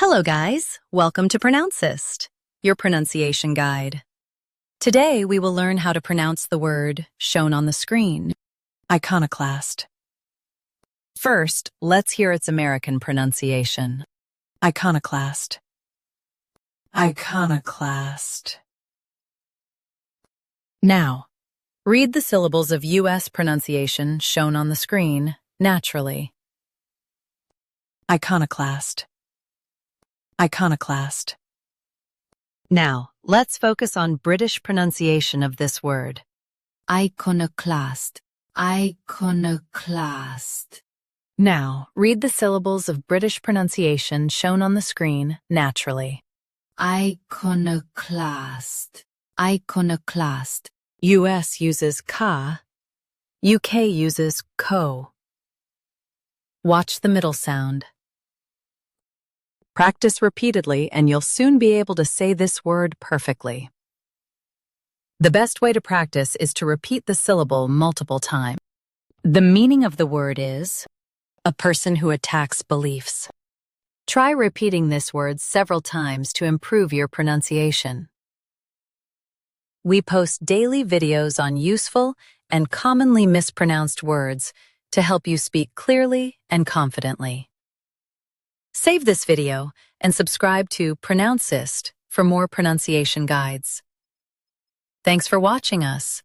Hello guys, welcome to Pronouncist, your pronunciation guide. Today we will learn how to pronounce the word shown on the screen, iconoclast. First, let's hear its American pronunciation. Iconoclast. Iconoclast. Now, read the syllables of U.S. pronunciation shown on the screen naturally. Iconoclast. Iconoclast. Now, let's focus on British pronunciation of this word. Iconoclast. Iconoclast. Now, read the syllables of British pronunciation shown on the screen naturally. Iconoclast. Iconoclast. US uses ka. UK uses ko. Watch the middle sound. Practice repeatedly and you'll soon be able to say this word perfectly. The best way to practice is to repeat the syllable multiple times. The meaning of the word is a person who attacks beliefs. Try repeating this word several times to improve your pronunciation. We post daily videos on useful and commonly mispronounced words to help you speak clearly and confidently. Save this video and subscribe to Pronouncist for more pronunciation guides. Thanks for watching us.